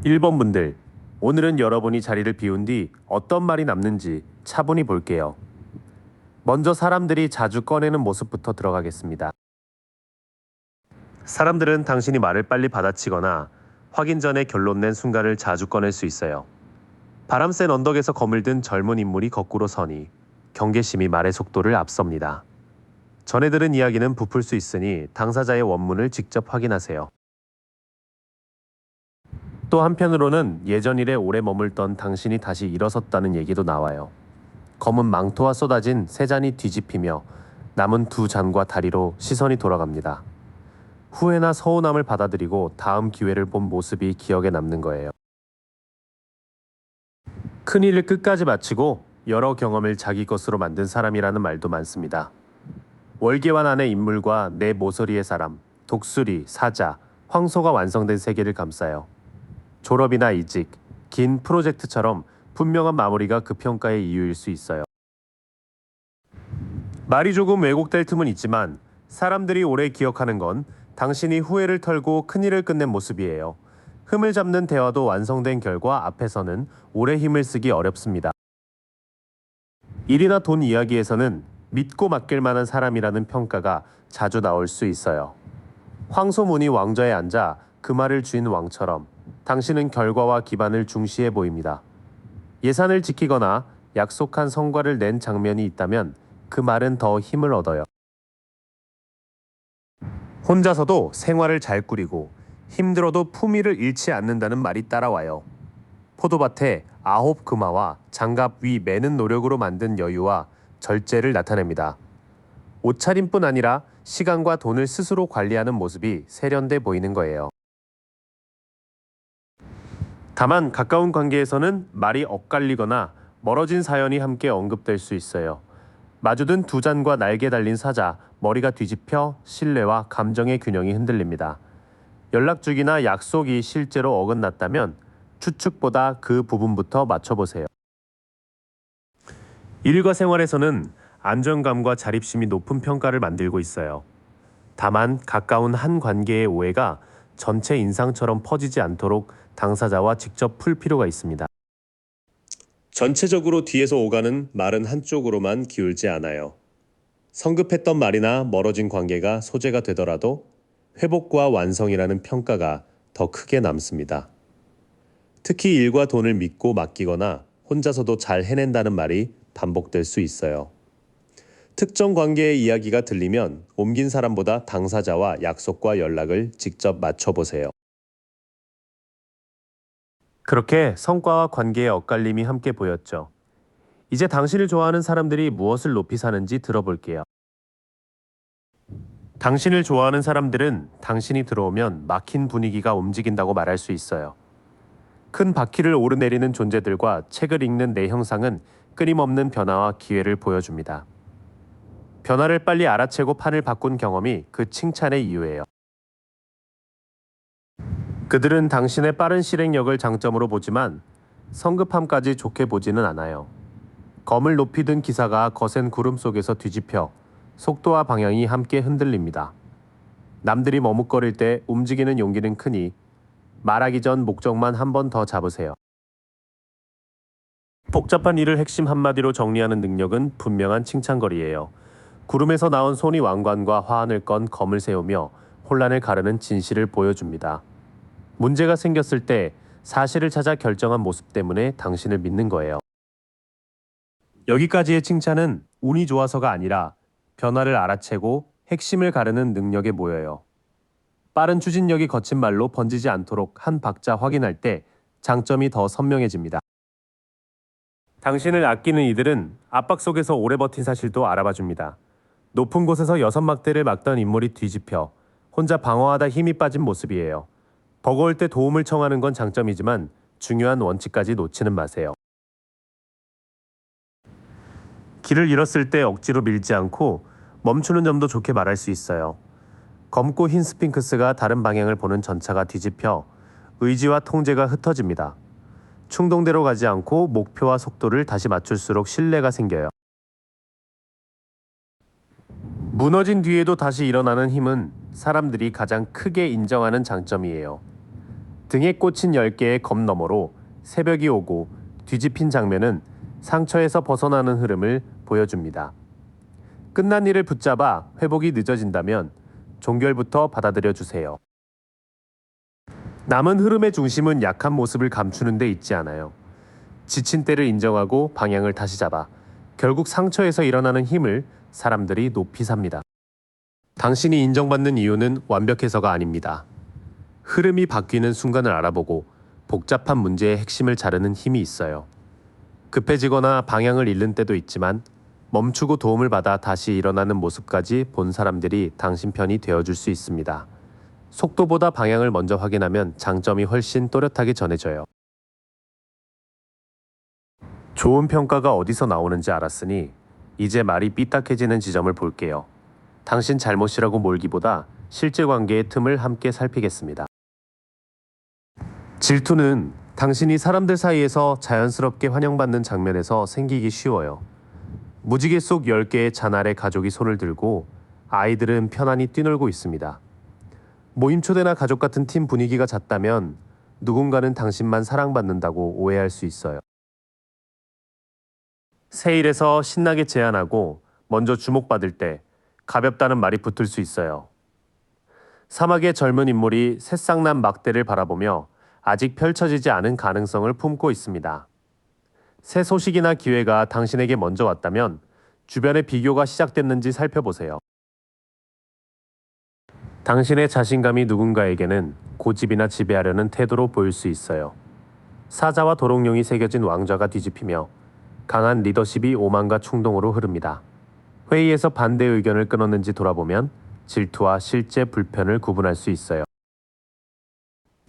1번 분들, 오늘은 여러분이 자리를 비운 뒤 어떤 말이 남는지 차분히 볼게요. 먼저 사람들이 자주 꺼내는 모습부터 들어가겠습니다. 사람들은 당신이 말을 빨리 받아치거나 확인 전에 결론 낸 순간을 자주 꺼낼 수 있어요. 바람 센 언덕에서 검을 든 젊은 인물이 거꾸로 서니 경계심이 말의 속도를 앞섭니다. 전에 들은 이야기는 부풀 수 있으니 당사자의 원문을 직접 확인하세요. 또 한편으로는 예전 일에 오래 머물던 당신이 다시 일어섰다는 얘기도 나와요. 검은 망토와 쏟아진 세 잔이 뒤집히며 남은 두 잔과 다리로 시선이 돌아갑니다. 후회나 서운함을 받아들이고 다음 기회를 본 모습이 기억에 남는 거예요. 큰 일을 끝까지 마치고 여러 경험을 자기 것으로 만든 사람이라는 말도 많습니다. 월계관 안의 인물과 내 모서리의 사람, 독수리, 사자, 황소가 완성된 세계를 감싸요. 졸업이나 이직, 긴 프로젝트처럼 분명한 마무리가 그 평가의 이유일 수 있어요. 말이 조금 왜곡될 틈은 있지만 사람들이 오래 기억하는 건 당신이 후회를 털고 큰일을 끝낸 모습이에요. 흠을 잡는 대화도 완성된 결과 앞에서는 오래 힘을 쓰기 어렵습니다. 일이나 돈 이야기에서는 믿고 맡길 만한 사람이라는 평가가 자주 나올 수 있어요. 황소문이 왕좌에 앉아 그 말을 쥔 왕처럼 당신은 결과와 기반을 중시해 보입니다. 예산을 지키거나 약속한 성과를 낸 장면이 있다면 그 말은 더 힘을 얻어요. 혼자서도 생활을 잘 꾸리고 힘들어도 품위를 잃지 않는다는 말이 따라와요. 포도밭에 9금화와 장갑 위 매는 노력으로 만든 여유와 절제를 나타냅니다. 옷차림뿐 아니라 시간과 돈을 스스로 관리하는 모습이 세련돼 보이는 거예요. 다만 가까운 관계에서는 말이 엇갈리거나 멀어진 사연이 함께 언급될 수 있어요. 마주든 두 잔과 날개 달린 사자, 머리가 뒤집혀 신뢰와 감정의 균형이 흔들립니다. 연락 주기나 약속이 실제로 어긋났다면 추측보다 그 부분부터 맞춰보세요. 일과 생활에서는 안정감과 자립심이 높은 평가를 만들고 있어요. 다만 가까운 한 관계의 오해가 전체 인상처럼 퍼지지 않도록 당사자와 직접 풀 필요가 있습니다. 전체적으로 뒤에서 오가는 말은 한쪽으로만 기울지 않아요. 성급했던 말이나 멀어진 관계가 소재가 되더라도 회복과 완성이라는 평가가 더 크게 남습니다. 특히 일과 돈을 믿고 맡기거나 혼자서도 잘 해낸다는 말이 반복될 수 있어요. 특정 관계의 이야기가 들리면 옮긴 사람보다 당사자와 약속과 연락을 직접 맞춰보세요. 그렇게 성과와 관계의 엇갈림이 함께 보였죠. 이제 당신을 좋아하는 사람들이 무엇을 높이 사는지 들어볼게요. 당신을 좋아하는 사람들은 당신이 들어오면 막힌 분위기가 움직인다고 말할 수 있어요. 큰 바퀴를 오르내리는 존재들과 책을 읽는 내 형상은 끊임없는 변화와 기회를 보여줍니다. 변화를 빨리 알아채고 판을 바꾼 경험이 그 칭찬의 이유예요. 그들은 당신의 빠른 실행력을 장점으로 보지만 성급함까지 좋게 보지는 않아요. 검을 높이 든 기사가 거센 구름 속에서 뒤집혀 속도와 방향이 함께 흔들립니다. 남들이 머뭇거릴 때 움직이는 용기는 크니 말하기 전 목적만 한 번 더 잡으세요. 복잡한 일을 핵심 한마디로 정리하는 능력은 분명한 칭찬거리예요. 구름에서 나온 손이 왕관과 화환을 건 검을 세우며 혼란을 가르는 진실을 보여줍니다. 문제가 생겼을 때 사실을 찾아 결정한 모습 때문에 당신을 믿는 거예요. 여기까지의 칭찬은 운이 좋아서가 아니라 변화를 알아채고 핵심을 가르는 능력에 모여요. 빠른 추진력이 거친 말로 번지지 않도록 한 박자 확인할 때 장점이 더 선명해집니다. 당신을 아끼는 이들은 압박 속에서 오래 버틴 사실도 알아봐줍니다. 높은 곳에서 6막대를 막던 인물이 뒤집혀 혼자 방어하다 힘이 빠진 모습이에요. 버거울 때 도움을 청하는 건 장점이지만 중요한 원칙까지 놓치는 마세요. 길을 잃었을 때 억지로 밀지 않고 멈추는 점도 좋게 말할 수 있어요. 검고 흰 스핑크스가 다른 방향을 보는 전차가 뒤집혀 의지와 통제가 흩어집니다. 충동대로 가지 않고 목표와 속도를 다시 맞출수록 신뢰가 생겨요. 무너진 뒤에도 다시 일어나는 힘은 사람들이 가장 크게 인정하는 장점이에요. 등에 꽂힌 10개의 검 너머로 새벽이 오고 뒤집힌 장면은 상처에서 벗어나는 흐름을 보여줍니다. 끝난 일을 붙잡아 회복이 늦어진다면 종결부터 받아들여 주세요. 남은 흐름의 중심은 약한 모습을 감추는 데 있지 않아요. 지친 때를 인정하고 방향을 다시 잡아 결국 상처에서 일어나는 힘을 사람들이 높이 삽니다. 당신이 인정받는 이유는 완벽해서가 아닙니다. 흐름이 바뀌는 순간을 알아보고 복잡한 문제의 핵심을 자르는 힘이 있어요. 급해지거나 방향을 잃는 때도 있지만 멈추고 도움을 받아 다시 일어나는 모습까지 본 사람들이 당신 편이 되어줄 수 있습니다. 속도보다 방향을 먼저 확인하면 장점이 훨씬 또렷하게 전해져요. 좋은 평가가 어디서 나오는지 알았으니 이제 말이 삐딱해지는 지점을 볼게요. 당신 잘못이라고 몰기보다 실제 관계의 틈을 함께 살피겠습니다. 질투는 당신이 사람들 사이에서 자연스럽게 환영받는 장면에서 생기기 쉬워요. 무지개 속 10개의 잔 아래 가족이 손을 들고 아이들은 편안히 뛰놀고 있습니다. 모임 초대나 가족 같은 팀 분위기가 잦다면 누군가는 당신만 사랑받는다고 오해할 수 있어요. 세일에서 신나게 제안하고 먼저 주목받을 때 가볍다는 말이 붙을 수 있어요. 사막의 젊은 인물이 새싹난 막대를 바라보며 아직 펼쳐지지 않은 가능성을 품고 있습니다. 새 소식이나 기회가 당신에게 먼저 왔다면 주변의 비교가 시작됐는지 살펴보세요. 당신의 자신감이 누군가에게는 고집이나 지배하려는 태도로 보일 수 있어요. 사자와 도롱뇽이 새겨진 왕좌가 뒤집히며 강한 리더십이 오만과 충동으로 흐릅니다. 회의에서 반대 의견을 끊었는지 돌아보면 질투와 실제 불편을 구분할 수 있어요.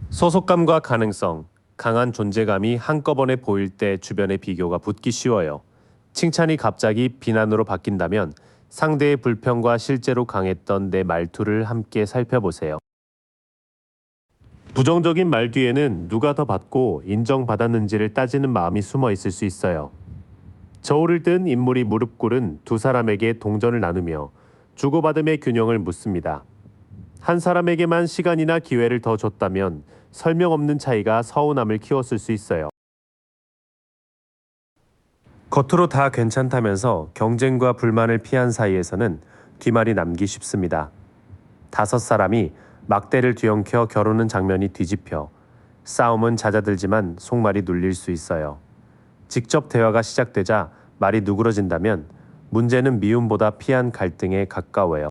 소속감과 가능성, 강한 존재감이 한꺼번에 보일 때 주변의 비교가 붙기 쉬워요. 칭찬이 갑자기 비난으로 바뀐다면 상대의 불평과 실제로 강했던 내 말투를 함께 살펴보세요. 부정적인 말 뒤에는 누가 더 받고 인정받았는지를 따지는 마음이 숨어 있을 수 있어요. 저울을 든 인물이 무릎 꿇은 두 사람에게 동전을 나누며 주고받음의 균형을 묻습니다. 한 사람에게만 시간이나 기회를 더 줬다면 설명 없는 차이가 서운함을 키웠을 수 있어요. 겉으로 다 괜찮다면서 경쟁과 불만을 피한 사이에서는 뒷말이 남기 쉽습니다. 5사람이 막대를 뒤엉켜 겨루는 장면이 뒤집혀 싸움은 잦아들지만 속말이 눌릴 수 있어요. 직접 대화가 시작되자 말이 누그러진다면 문제는 미움보다 피한 갈등에 가까워요.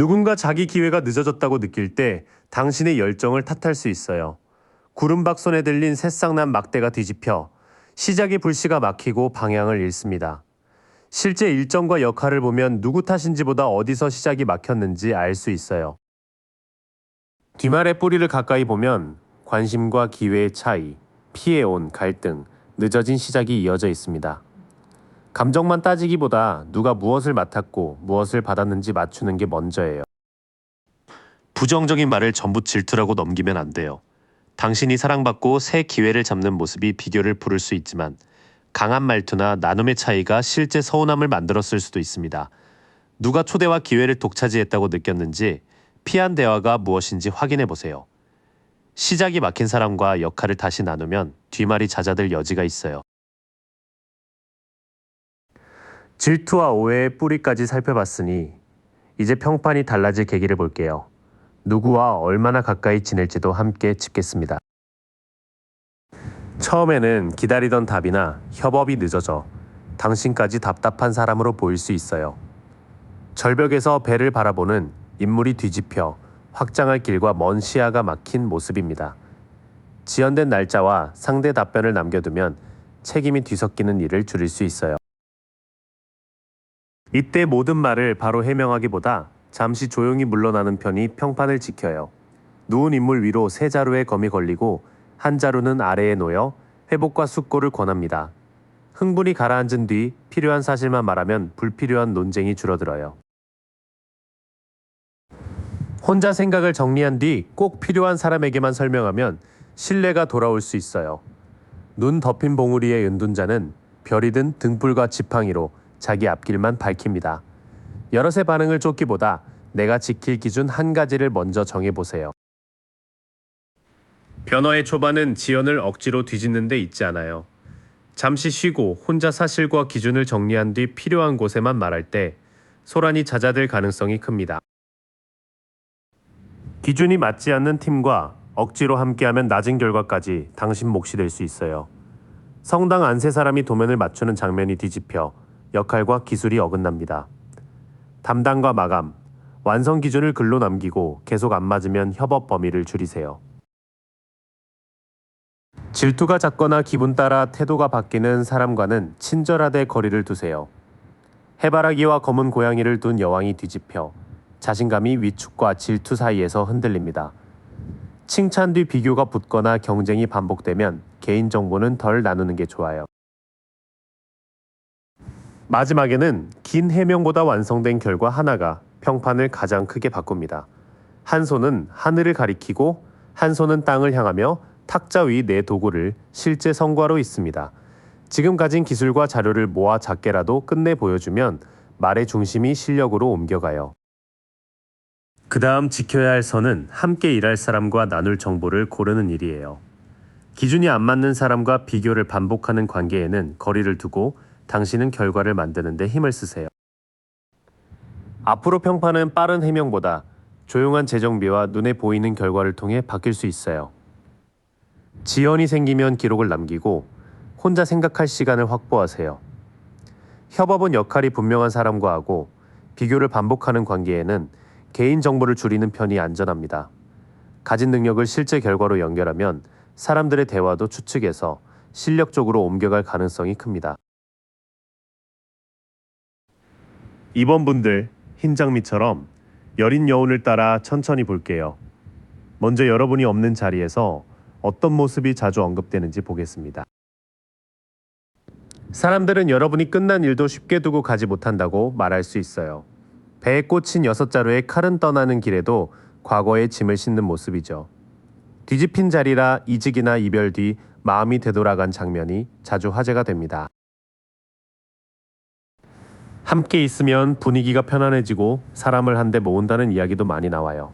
누군가 자기 기회가 늦어졌다고 느낄 때 당신의 열정을 탓할 수 있어요. 구름박 손에 들린 새싹난 막대가 뒤집혀 시작의 불씨가 막히고 방향을 잃습니다. 실제 일정과 역할을 보면 누구 탓인지보다 어디서 시작이 막혔는지 알 수 있어요. 뒷말의 뿌리를 가까이 보면 관심과 기회의 차이, 피해온 갈등, 늦어진 시작이 이어져 있습니다. 감정만 따지기보다 누가 무엇을 맡았고 무엇을 받았는지 맞추는 게 먼저예요. 부정적인 말을 전부 질투라고 넘기면 안 돼요. 당신이 사랑받고 새 기회를 잡는 모습이 비교를 부를 수 있지만 강한 말투나 나눔의 차이가 실제 서운함을 만들었을 수도 있습니다. 누가 초대와 기회를 독차지했다고 느꼈는지 피한 대화가 무엇인지 확인해 보세요. 시작이 막힌 사람과 역할을 다시 나누면 뒷말이 잦아들 여지가 있어요. 질투와 오해의 뿌리까지 살펴봤으니 이제 평판이 달라질 계기를 볼게요. 누구와 얼마나 가까이 지낼지도 함께 짚겠습니다. 처음에는 기다리던 답이나 협업이 늦어져 당신까지 답답한 사람으로 보일 수 있어요. 절벽에서 배를 바라보는 인물이 뒤집혀 확장할 길과 먼 시야가 막힌 모습입니다. 지연된 날짜와 상대 답변을 남겨두면 책임이 뒤섞이는 일을 줄일 수 있어요. 이때 모든 말을 바로 해명하기보다 잠시 조용히 물러나는 편이 평판을 지켜요. 누운 인물 위로 세 자루의 검이 걸리고 한 자루는 아래에 놓여 회복과 숙고를 권합니다. 흥분이 가라앉은 뒤 필요한 사실만 말하면 불필요한 논쟁이 줄어들어요. 혼자 생각을 정리한 뒤 꼭 필요한 사람에게만 설명하면 신뢰가 돌아올 수 있어요. 눈 덮인 봉우리의 은둔자는 별이 든 등불과 지팡이로 자기 앞길만 밝힙니다. 여럿의 반응을 쫓기보다 내가 지킬 기준 한 가지를 먼저 정해보세요. 변화의 초반은 지연을 억지로 뒤집는 데 있지 않아요. 잠시 쉬고 혼자 사실과 기준을 정리한 뒤 필요한 곳에만 말할 때 소란이 잦아들 가능성이 큽니다. 기준이 맞지 않는 팀과 억지로 함께하면 낮은 결과까지 당신 몫이 될 수 있어요. 성당 안 세 사람이 도면을 맞추는 장면이 뒤집혀 역할과 기술이 어긋납니다. 담당과 마감, 완성 기준을 글로 남기고 계속 안 맞으면 협업 범위를 줄이세요. 질투가 잦거나 기분 따라 태도가 바뀌는 사람과는 친절하되 거리를 두세요. 해바라기와 검은 고양이를 둔 여왕이 뒤집혀 자신감이 위축과 질투 사이에서 흔들립니다. 칭찬 뒤 비교가 붙거나 경쟁이 반복되면 개인정보는 덜 나누는 게 좋아요. 마지막에는 긴 해명보다 완성된 결과 하나가 평판을 가장 크게 바꿉니다. 한 손은 하늘을 가리키고 한 손은 땅을 향하며 탁자 위 내 도구를 실제 성과로 있습니다. 지금 가진 기술과 자료를 모아 작게라도 끝내 보여주면 말의 중심이 실력으로 옮겨가요. 그 다음 지켜야 할 선은 함께 일할 사람과 나눌 정보를 고르는 일이에요. 기준이 안 맞는 사람과 비교를 반복하는 관계에는 거리를 두고 당신은 결과를 만드는 데 힘을 쓰세요. 앞으로 평판은 빠른 해명보다 조용한 재정비와 눈에 보이는 결과를 통해 바뀔 수 있어요. 지연이 생기면 기록을 남기고 혼자 생각할 시간을 확보하세요. 협업은 역할이 분명한 사람과 하고 비교를 반복하는 관계에는 개인 정보를 줄이는 편이 안전합니다. 가진 능력을 실제 결과로 연결하면 사람들의 대화도 추측해서 실력적으로 옮겨갈 가능성이 큽니다. 이번 분들 흰장미처럼 여린 여운을 따라 천천히 볼게요. 먼저 여러분이 없는 자리에서 어떤 모습이 자주 언급되는지 보겠습니다. 사람들은 여러분이 끝난 일도 쉽게 두고 가지 못한다고 말할 수 있어요. 배에 꽂힌 6자루의 칼은 떠나는 길에도 과거의 짐을 싣는 모습이죠. 뒤집힌 자리라 이직이나 이별 뒤 마음이 되돌아간 장면이 자주 화제가 됩니다. 함께 있으면 분위기가 편안해지고 사람을 한데 모은다는 이야기도 많이 나와요.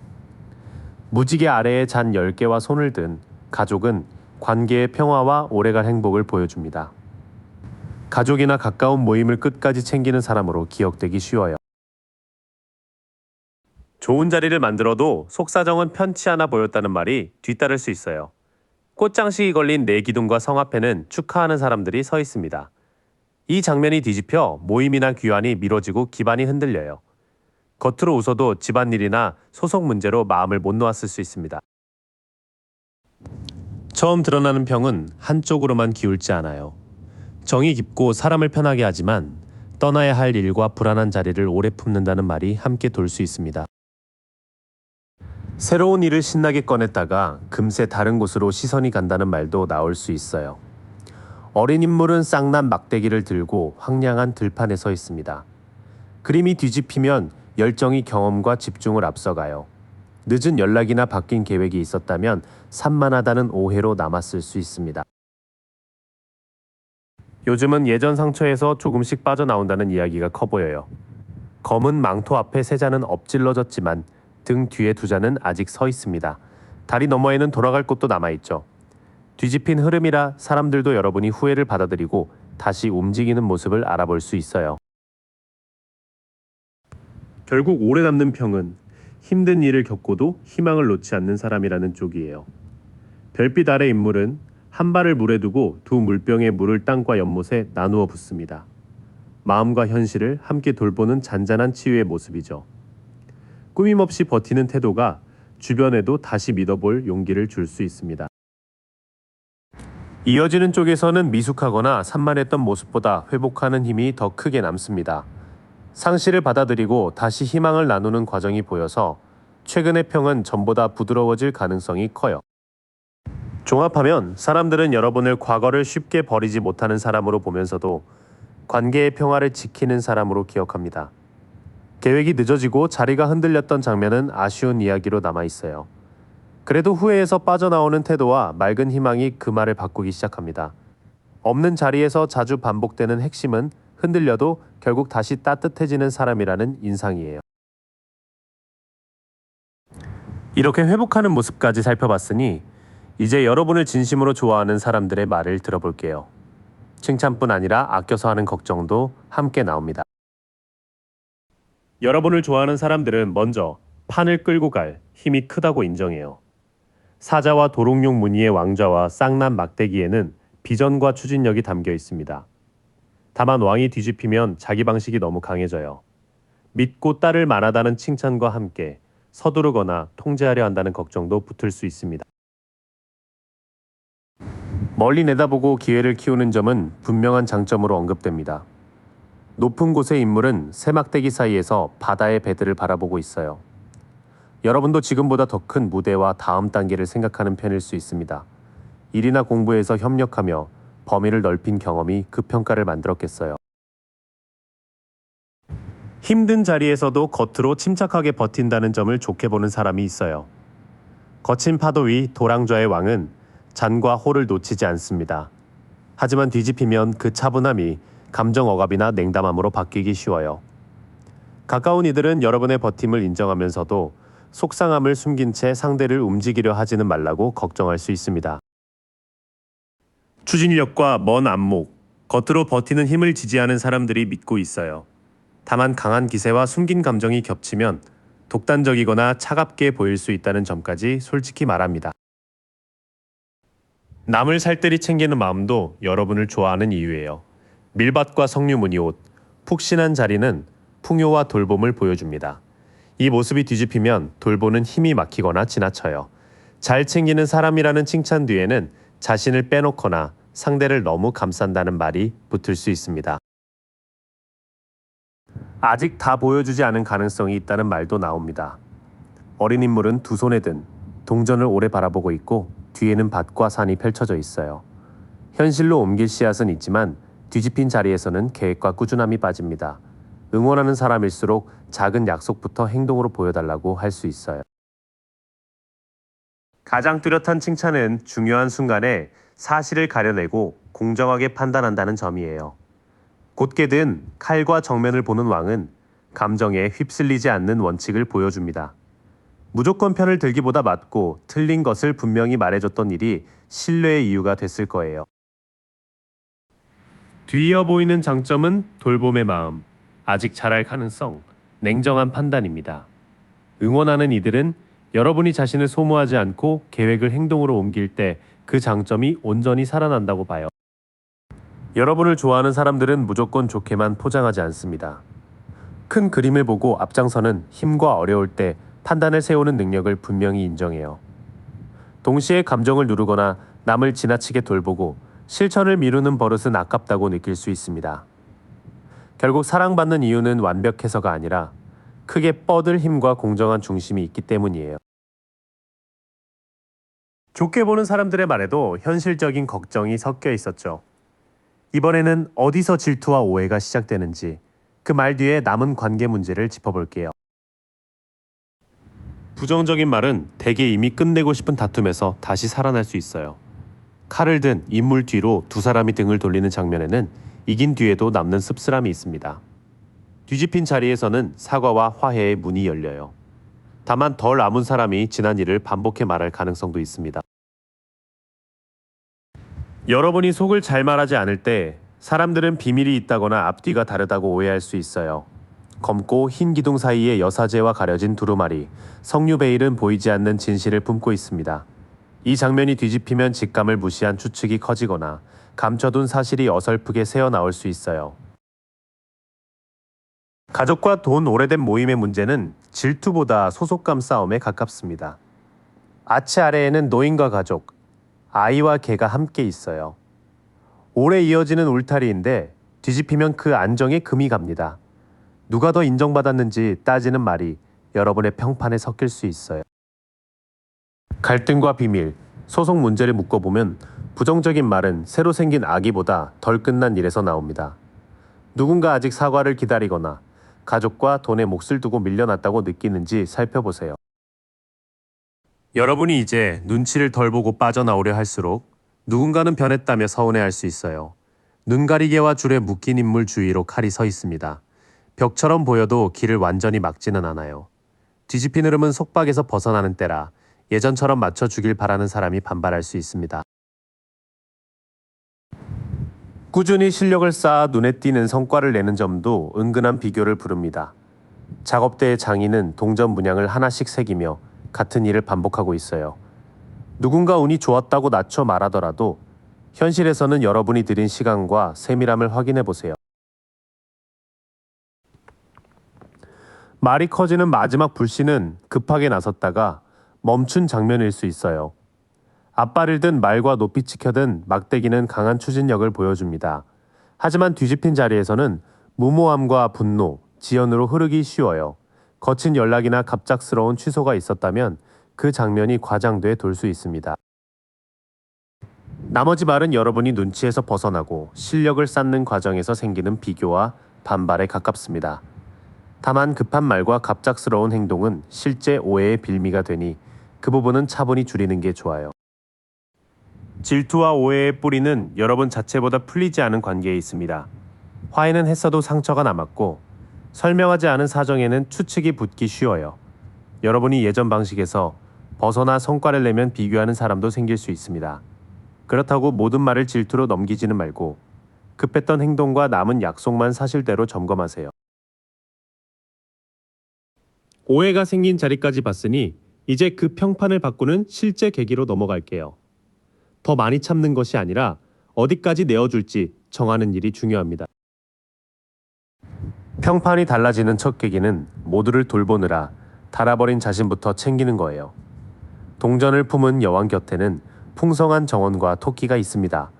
무지개 아래에 잔 10개와 손을 든 가족은 관계의 평화와 오래갈 행복을 보여줍니다. 가족이나 가까운 모임을 끝까지 챙기는 사람으로 기억되기 쉬워요. 좋은 자리를 만들어도 속사정은 편치 않아 보였다는 말이 뒤따를 수 있어요. 꽃장식이 걸린 내 기둥과 성 앞에는 축하하는 사람들이 서 있습니다. 이 장면이 뒤집혀 모임이나 귀환이 미뤄지고 기반이 흔들려요. 겉으로 웃어도 집안일이나 소속 문제로 마음을 못 놓았을 수 있습니다. 처음 드러나는 평은 한쪽으로만 기울지 않아요. 정이 깊고 사람을 편하게 하지만 떠나야 할 일과 불안한 자리를 오래 품는다는 말이 함께 돌 수 있습니다. 새로운 일을 신나게 꺼냈다가 금세 다른 곳으로 시선이 간다는 말도 나올 수 있어요. 어린 인물은 쌍난 막대기를 들고 황량한 들판에 서 있습니다. 그림이 뒤집히면 열정이 경험과 집중을 앞서가요. 늦은 연락이나 바뀐 계획이 있었다면 산만하다는 오해로 남았을 수 있습니다. 요즘은 예전 상처에서 조금씩 빠져나온다는 이야기가 커 보여요. 검은 망토 앞에 세 자는 엎질러졌지만 등 뒤에 두 자는 아직 서 있습니다. 다리 너머에는 돌아갈 곳도 남아있죠. 뒤집힌 흐름이라 사람들도 여러분이 후회를 받아들이고 다시 움직이는 모습을 알아볼 수 있어요. 결국 오래 남는 평은 힘든 일을 겪고도 희망을 놓지 않는 사람이라는 쪽이에요. 별빛 아래 인물은 한 발을 물에 두고 두 물병의 물을 땅과 연못에 나누어 붓습니다. 마음과 현실을 함께 돌보는 잔잔한 치유의 모습이죠. 꾸밈없이 버티는 태도가 주변에도 다시 믿어볼 용기를 줄 수 있습니다. 이어지는 쪽에서는 미숙하거나 산만했던 모습보다 회복하는 힘이 더 크게 남습니다. 상실을 받아들이고 다시 희망을 나누는 과정이 보여서 최근의 평은 전보다 부드러워질 가능성이 커요. 종합하면 사람들은 여러분을 과거를 쉽게 버리지 못하는 사람으로 보면서도 관계의 평화를 지키는 사람으로 기억합니다. 계획이 늦어지고 자리가 흔들렸던 장면은 아쉬운 이야기로 남아있어요. 그래도 후회에서 빠져나오는 태도와 맑은 희망이 그 말을 바꾸기 시작합니다. 없는 자리에서 자주 반복되는 핵심은 흔들려도 결국 다시 따뜻해지는 사람이라는 인상이에요. 이렇게 회복하는 모습까지 살펴봤으니 이제 여러분을 진심으로 좋아하는 사람들의 말을 들어볼게요. 칭찬뿐 아니라 아껴서 하는 걱정도 함께 나옵니다. 여러분을 좋아하는 사람들은 먼저 판을 끌고 갈 힘이 크다고 인정해요. 사자와 도롱뇽 무늬의 왕좌와 쌍난 막대기에는 비전과 추진력이 담겨 있습니다. 다만 왕이 뒤집히면 자기 방식이 너무 강해져요. 믿고 따를 만하다는 칭찬과 함께 서두르거나 통제하려 한다는 걱정도 붙을 수 있습니다. 멀리 내다보고 기회를 키우는 점은 분명한 장점으로 언급됩니다. 높은 곳의 인물은 새막대기 사이에서 바다의 배들을 바라보고 있어요. 여러분도 지금보다 더 큰 무대와 다음 단계를 생각하는 편일 수 있습니다. 일이나 공부에서 협력하며 범위를 넓힌 경험이 그 평가를 만들었겠어요. 힘든 자리에서도 겉으로 침착하게 버틴다는 점을 좋게 보는 사람이 있어요. 거친 파도 위 도랑좌의 왕은 잔과 호를 놓치지 않습니다. 하지만 뒤집히면 그 차분함이 감정 억압이나 냉담함으로 바뀌기 쉬워요. 가까운 이들은 여러분의 버팀을 인정하면서도 속상함을 숨긴 채 상대를 움직이려 하지는 말라고 걱정할 수 있습니다. 추진력과 먼 안목, 겉으로 버티는 힘을 지지하는 사람들이 믿고 있어요. 다만 강한 기세와 숨긴 감정이 겹치면 독단적이거나 차갑게 보일 수 있다는 점까지 솔직히 말합니다. 남을 살뜰히 챙기는 마음도 여러분을 좋아하는 이유예요. 밀밭과 석류무늬 옷, 푹신한 자리는 풍요와 돌봄을 보여줍니다. 이 모습이 뒤집히면 돌보는 힘이 막히거나 지나쳐요. 잘 챙기는 사람이라는 칭찬 뒤에는 자신을 빼놓거나 상대를 너무 감싼다는 말이 붙을 수 있습니다. 아직 다 보여주지 않은 가능성이 있다는 말도 나옵니다. 어린 인물은 두 손에 든 동전을 오래 바라보고 있고 뒤에는 밭과 산이 펼쳐져 있어요. 현실로 옮길 씨앗은 있지만 뒤집힌 자리에서는 계획과 꾸준함이 빠집니다. 응원하는 사람일수록 작은 약속부터 행동으로 보여달라고 할 수 있어요. 가장 뚜렷한 칭찬은 중요한 순간에 사실을 가려내고 공정하게 판단한다는 점이에요. 곧게 든 칼과 정면을 보는 왕은 감정에 휩쓸리지 않는 원칙을 보여줍니다. 무조건 편을 들기보다 맞고 틀린 것을 분명히 말해줬던 일이 신뢰의 이유가 됐을 거예요. 뒤이어 보이는 장점은 돌봄의 마음, 아직 잘할 가능성, 냉정한 판단입니다. 응원하는 이들은 여러분이 자신을 소모하지 않고 계획을 행동으로 옮길 때 그 장점이 온전히 살아난다고 봐요. 여러분을 좋아하는 사람들은 무조건 좋게만 포장하지 않습니다. 큰 그림을 보고 앞장서는 힘과 어려울 때 판단을 세우는 능력을 분명히 인정해요. 동시에 감정을 누르거나 남을 지나치게 돌보고 실천을 미루는 버릇은 아깝다고 느낄 수 있습니다. 결국 사랑받는 이유는 완벽해서가 아니라 크게 뻗을 힘과 공정한 중심이 있기 때문이에요. 좋게 보는 사람들의 말에도 현실적인 걱정이 섞여 있었죠. 이번에는 어디서 질투와 오해가 시작되는지 그 말 뒤에 남은 관계 문제를 짚어볼게요. 부정적인 말은 대개 이미 끝내고 싶은 다툼에서 다시 살아날 수 있어요. 칼을 든 인물 뒤로 두 사람이 등을 돌리는 장면에는 이긴 뒤에도 남는 씁쓸함이 있습니다. 뒤집힌 자리에서는 사과와 화해의 문이 열려요. 다만 덜 아문 사람이 지난 일을 반복해 말할 가능성도 있습니다. 여러분이 속을 잘 말하지 않을 때 사람들은 비밀이 있다거나 앞뒤가 다르다고 오해할 수 있어요. 검고 흰 기둥 사이에 여사제와 가려진 두루마리, 석류베일은 보이지 않는 진실을 품고 있습니다. 이 장면이 뒤집히면 직감을 무시한 추측이 커지거나 감춰둔 사실이 어설프게 새어나올 수 있어요. 가족과 돈 오래된 모임의 문제는 질투보다 소속감 싸움에 가깝습니다. 아치 아래에는 노인과 가족, 아이와 개가 함께 있어요. 오래 이어지는 울타리인데 뒤집히면 그 안정에 금이 갑니다. 누가 더 인정받았는지 따지는 말이 여러분의 평판에 섞일 수 있어요. 갈등과 비밀, 소속 문제를 묶어보면 부정적인 말은 새로 생긴 아기보다 덜 끝난 일에서 나옵니다. 누군가 아직 사과를 기다리거나 가족과 돈에 몫을 두고 밀려났다고 느끼는지 살펴보세요. 여러분이 이제 눈치를 덜 보고 빠져나오려 할수록 누군가는 변했다며 서운해할 수 있어요. 눈가리개와 줄에 묶인 인물 주위로 칼이 서 있습니다. 벽처럼 보여도 길을 완전히 막지는 않아요. 뒤집힌 흐름은 속박에서 벗어나는 때라 예전처럼 맞춰주길 바라는 사람이 반발할 수 있습니다. 꾸준히 실력을 쌓아 눈에 띄는 성과를 내는 점도 은근한 비교를 부릅니다. 작업대의 장인은 동전 문양을 하나씩 새기며 같은 일을 반복하고 있어요. 누군가 운이 좋았다고 낮춰 말하더라도 현실에서는 여러분이 들인 시간과 세밀함을 확인해 보세요. 말이 커지는 마지막 불씨는 급하게 나섰다가 멈춘 장면일 수 있어요. 앞발을 든 말과 높이 치켜든 막대기는 강한 추진력을 보여줍니다. 하지만 뒤집힌 자리에서는 무모함과 분노, 지연으로 흐르기 쉬워요. 거친 연락이나 갑작스러운 취소가 있었다면 그 장면이 과장돼 돌 수 있습니다. 나머지 말은 여러분이 눈치에서 벗어나고 실력을 쌓는 과정에서 생기는 비교와 반발에 가깝습니다. 다만 급한 말과 갑작스러운 행동은 실제 오해의 빌미가 되니 그 부분은 차분히 줄이는 게 좋아요. 질투와 오해의 뿌리는 여러분 자체보다 풀리지 않은 관계에 있습니다. 화해는 했어도 상처가 남았고 설명하지 않은 사정에는 추측이 붙기 쉬워요. 여러분이 예전 방식에서 벗어나 성과를 내면 비교하는 사람도 생길 수 있습니다. 그렇다고 모든 말을 질투로 넘기지는 말고 급했던 행동과 남은 약속만 사실대로 점검하세요. 오해가 생긴 자리까지 봤으니 이제 그 평판을 바꾸는 실제 계기로 넘어갈게요. 더 많이 참는 것이 아니라 어디까지 내어줄지 정하는 일이 중요합니다. 평판이 달라지는 첫 계기는 모두를 돌보느라 닳아버린 자신부터 챙기는 거예요. 동전을 품은 여왕 곁에는 풍성한 정원과 토끼가 있습니다.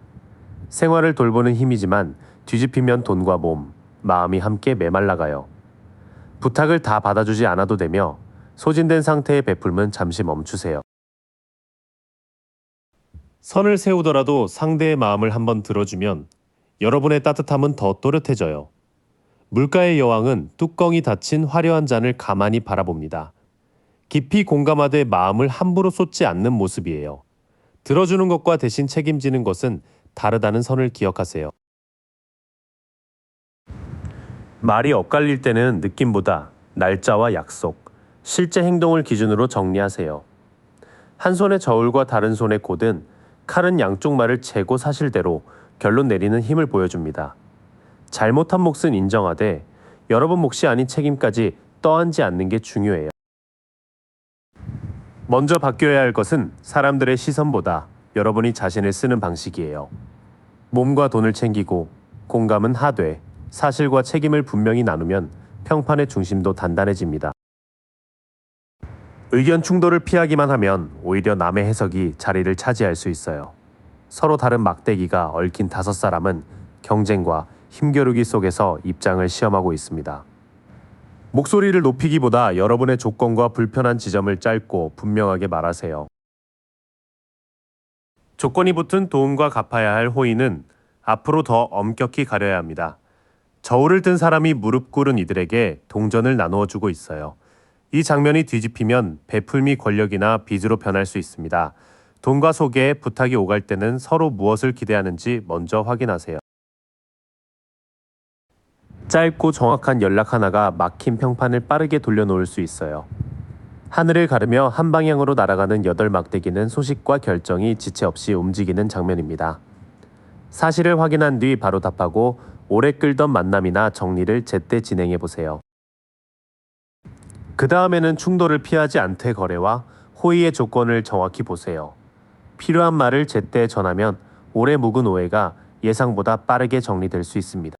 생활을 돌보는 힘이지만 뒤집히면 돈과 몸, 마음이 함께 메말라가요. 부탁을 다 받아주지 않아도 되며 소진된 상태의 베풀면 잠시 멈추세요. 선을 세우더라도 상대의 마음을 한번 들어주면 여러분의 따뜻함은 더 또렷해져요. 물가의 여왕은 뚜껑이 닫힌 화려한 잔을 가만히 바라봅니다. 깊이 공감하되 마음을 함부로 쏟지 않는 모습이에요. 들어주는 것과 대신 책임지는 것은 다르다는 선을 기억하세요. 말이 엇갈릴 때는 느낌보다 날짜와 약속, 실제 행동을 기준으로 정리하세요. 한 손의 저울과 다른 손의 곧은 칼은 양쪽 말을 재고 사실대로 결론 내리는 힘을 보여줍니다. 잘못한 몫은 인정하되 여러분 몫이 아닌 책임까지 떠안지 않는 게 중요해요. 먼저 바뀌어야 할 것은 사람들의 시선보다 여러분이 자신을 쓰는 방식이에요. 몸과 돈을 챙기고 공감은 하되 사실과 책임을 분명히 나누면 평판의 중심도 단단해집니다. 의견 충돌을 피하기만 하면 오히려 남의 해석이 자리를 차지할 수 있어요. 서로 다른 막대기가 얽힌 다섯 사람은 경쟁과 힘겨루기 속에서 입장을 시험하고 있습니다. 목소리를 높이기보다 여러분의 조건과 불편한 지점을 짧고 분명하게 말하세요. 조건이 붙은 돈과 갚아야 할 호의는 앞으로 더 엄격히 가려야 합니다. 저울을 든 사람이 무릎 꿇은 이들에게 동전을 나누어 주고 있어요. 이 장면이 뒤집히면 베풀미 권력이나 빚으로 변할 수 있습니다. 돈과 속에 부탁이 오갈 때는 서로 무엇을 기대하는지 먼저 확인하세요. 짧고 정확한 연락 하나가 막힌 평판을 빠르게 돌려놓을 수 있어요. 하늘을 가르며 한 방향으로 날아가는 8막대기는 소식과 결정이 지체 없이 움직이는 장면입니다. 사실을 확인한 뒤 바로 답하고 오래 끌던 만남이나 정리를 제때 진행해 보세요. 그 다음에는 충돌을 피하지 않되 거래와 호의의 조건을 정확히 보세요. 필요한 말을 제때 전하면 오래 묵은 오해가 예상보다 빠르게 정리될 수 있습니다.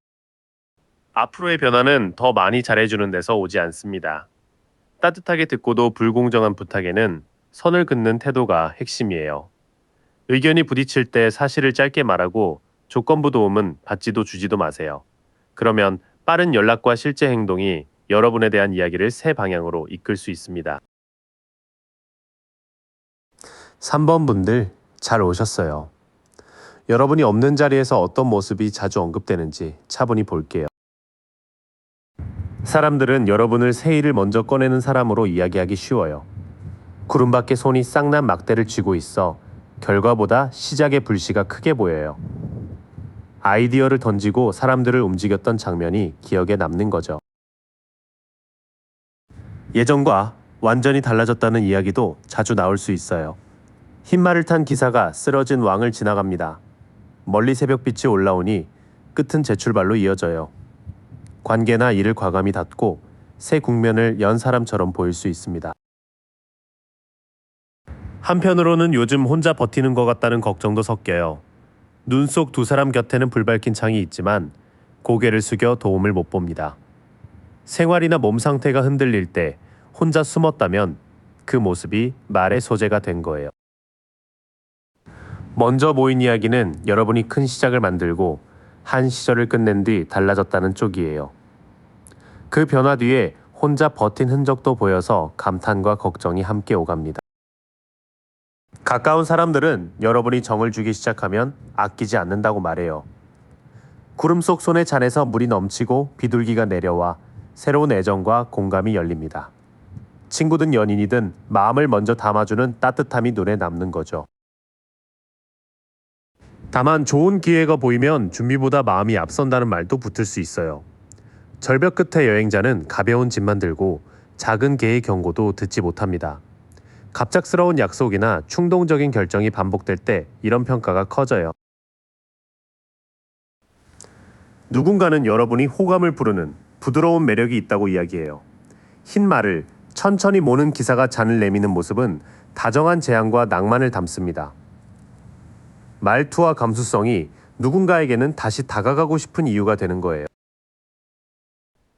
앞으로의 변화는 더 많이 잘해주는 데서 오지 않습니다. 따뜻하게 듣고도 불공정한 부탁에는 선을 긋는 태도가 핵심이에요. 의견이 부딪힐 때 사실을 짧게 말하고 조건부 도움은 받지도 주지도 마세요. 그러면 빠른 연락과 실제 행동이 여러분에 대한 이야기를 새 방향으로 이끌 수 있습니다. 3번 분들 잘 오셨어요. 여러분이 없는 자리에서 어떤 모습이 자주 언급되는지 차분히 볼게요. 사람들은 여러분을 새 일을 먼저 꺼내는 사람으로 이야기하기 쉬워요. 구름밖에 손이 싹난 막대를 쥐고 있어 결과보다 시작의 불씨가 크게 보여요. 아이디어를 던지고 사람들을 움직였던 장면이 기억에 남는 거죠. 예전과 완전히 달라졌다는 이야기도 자주 나올 수 있어요. 흰 말을 탄 기사가 쓰러진 왕을 지나갑니다. 멀리 새벽빛이 올라오니 끝은 재출발로 이어져요. 관계나 일을 과감히 닫고 새 국면을 연 사람처럼 보일 수 있습니다. 한편으로는 요즘 혼자 버티는 것 같다는 걱정도 섞여요. 눈 속 두 사람 곁에는 불밝힌 창이 있지만 고개를 숙여 도움을 못 봅니다. 생활이나 몸 상태가 흔들릴 때 혼자 숨었다면 그 모습이 말의 소재가 된 거예요. 먼저 모인 이야기는 여러분이 큰 시작을 만들고 한 시절을 끝낸 뒤 달라졌다는 쪽이에요. 그 변화 뒤에 혼자 버틴 흔적도 보여서 감탄과 걱정이 함께 오갑니다. 가까운 사람들은 여러분이 정을 주기 시작하면 아끼지 않는다고 말해요. 구름 속 손의 잔에서 물이 넘치고 비둘기가 내려와 새로운 애정과 공감이 열립니다. 친구든 연인이든 마음을 먼저 담아주는 따뜻함이 눈에 남는 거죠. 다만 좋은 기회가 보이면 준비보다 마음이 앞선다는 말도 붙을 수 있어요. 절벽 끝의 여행자는 가벼운 짐만 들고 작은 개의 경고도 듣지 못합니다. 갑작스러운 약속이나 충동적인 결정이 반복될 때 이런 평가가 커져요. 누군가는 여러분이 호감을 부르는 부드러운 매력이 있다고 이야기해요. 흰 말을 천천히 모는 기사가 잔을 내미는 모습은 다정한 재앙과 낭만을 담습니다. 말투와 감수성이 누군가에게는 다시 다가가고 싶은 이유가 되는 거예요.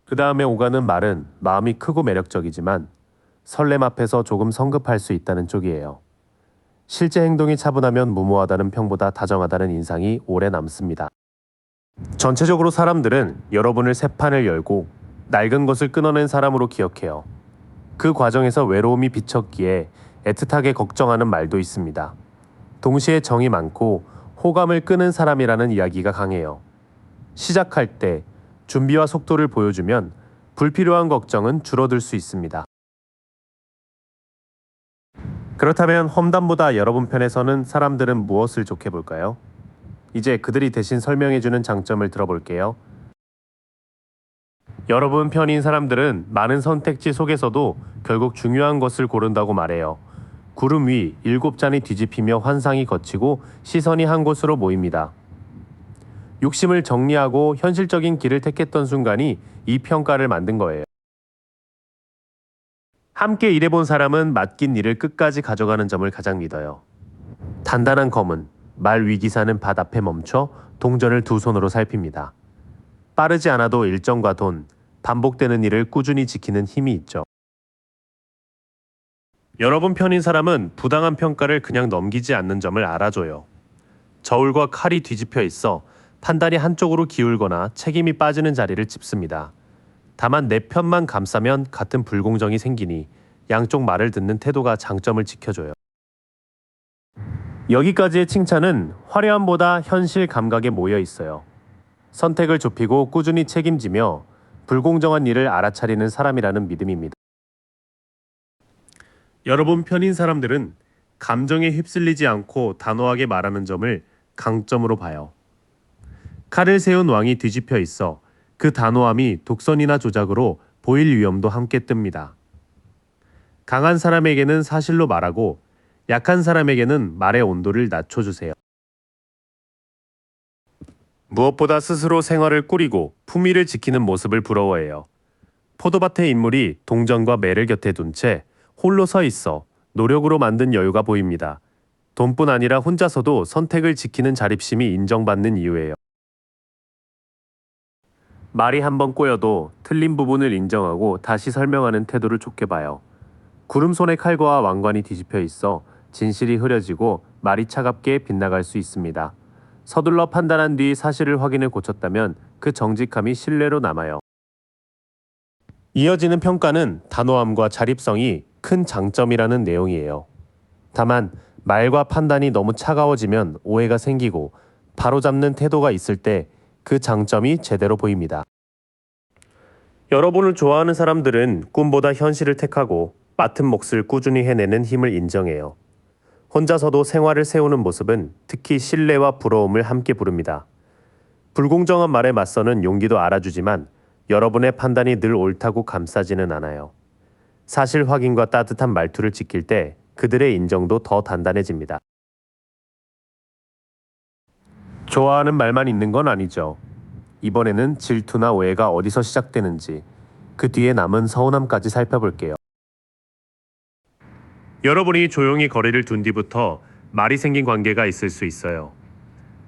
그 다음에 오가는 말은 마음이 크고 매력적이지만 설렘 앞에서 조금 성급할 수 있다는 쪽이에요. 실제 행동이 차분하면 무모하다는 평보다 다정하다는 인상이 오래 남습니다. 전체적으로 사람들은 여러분을 새 판을 열고 낡은 것을 끊어낸 사람으로 기억해요. 그 과정에서 외로움이 비쳤기에 애틋하게 걱정하는 말도 있습니다. 동시에 정이 많고 호감을 끄는 사람이라는 이야기가 강해요. 시작할 때 준비와 속도를 보여주면 불필요한 걱정은 줄어들 수 있습니다. 그렇다면 험담보다 여러분 편에서는 사람들은 무엇을 좋게 볼까요? 이제 그들이 대신 설명해주는 장점을 들어볼게요. 여러분 편인 사람들은 많은 선택지 속에서도 결국 중요한 것을 고른다고 말해요. 구름 위 7잔이 뒤집히며 환상이 걷히고 시선이 한 곳으로 모입니다. 욕심을 정리하고 현실적인 길을 택했던 순간이 이 평가를 만든 거예요. 함께 일해본 사람은 맡긴 일을 끝까지 가져가는 점을 가장 믿어요. 단단한 검은 말 위기사는 밭 앞에 멈춰 동전을 두 손으로 살핍니다. 빠르지 않아도 일정과 돈, 반복되는 일을 꾸준히 지키는 힘이 있죠. 여러분 편인 사람은 부당한 평가를 그냥 넘기지 않는 점을 알아줘요. 저울과 칼이 뒤집혀 있어 판단이 한쪽으로 기울거나 책임이 빠지는 자리를 짚습니다. 다만 내 편만 감싸면 같은 불공정이 생기니 양쪽 말을 듣는 태도가 장점을 지켜줘요. 여기까지의 칭찬은 화려함보다 현실 감각에 모여 있어요. 선택을 좁히고 꾸준히 책임지며 불공정한 일을 알아차리는 사람이라는 믿음입니다. 여러분 편인 사람들은 감정에 휩쓸리지 않고 단호하게 말하는 점을 강점으로 봐요. 칼을 세운 왕이 뒤집혀 있어 그 단호함이 독선이나 조작으로 보일 위험도 함께 뜹니다. 강한 사람에게는 사실로 말하고 약한 사람에게는 말의 온도를 낮춰주세요. 무엇보다 스스로 생활을 꾸리고 품위를 지키는 모습을 부러워해요. 포도밭의 인물이 동전과 매를 곁에 둔 채 홀로 서 있어 노력으로 만든 여유가 보입니다. 돈뿐 아니라 혼자서도 선택을 지키는 자립심이 인정받는 이유예요. 말이 한번 꼬여도 틀린 부분을 인정하고 다시 설명하는 태도를 좋게 봐요. 구름손의 칼과 왕관이 뒤집혀 있어 진실이 흐려지고 말이 차갑게 빗나갈 수 있습니다. 서둘러 판단한 뒤 사실을 확인해 고쳤다면 그 정직함이 신뢰로 남아요. 이어지는 평가는 단호함과 자립성이 큰 장점이라는 내용이에요. 다만 말과 판단이 너무 차가워지면 오해가 생기고 바로잡는 태도가 있을 때 그 장점이 제대로 보입니다. 여러분을 좋아하는 사람들은 꿈보다 현실을 택하고 맡은 몫을 꾸준히 해내는 힘을 인정해요. 혼자서도 생활을 세우는 모습은 특히 신뢰와 부러움을 함께 부릅니다. 불공정한 말에 맞서는 용기도 알아주지만 여러분의 판단이 늘 옳다고 감싸지는 않아요. 사실 확인과 따뜻한 말투를 지킬 때 그들의 인정도 더 단단해집니다. 좋아하는 말만 있는 건 아니죠. 이번에는 질투나 오해가 어디서 시작되는지, 그 뒤에 남은 서운함까지 살펴볼게요. 여러분이 조용히 거리를 둔 뒤부터 말이 생긴 관계가 있을 수 있어요.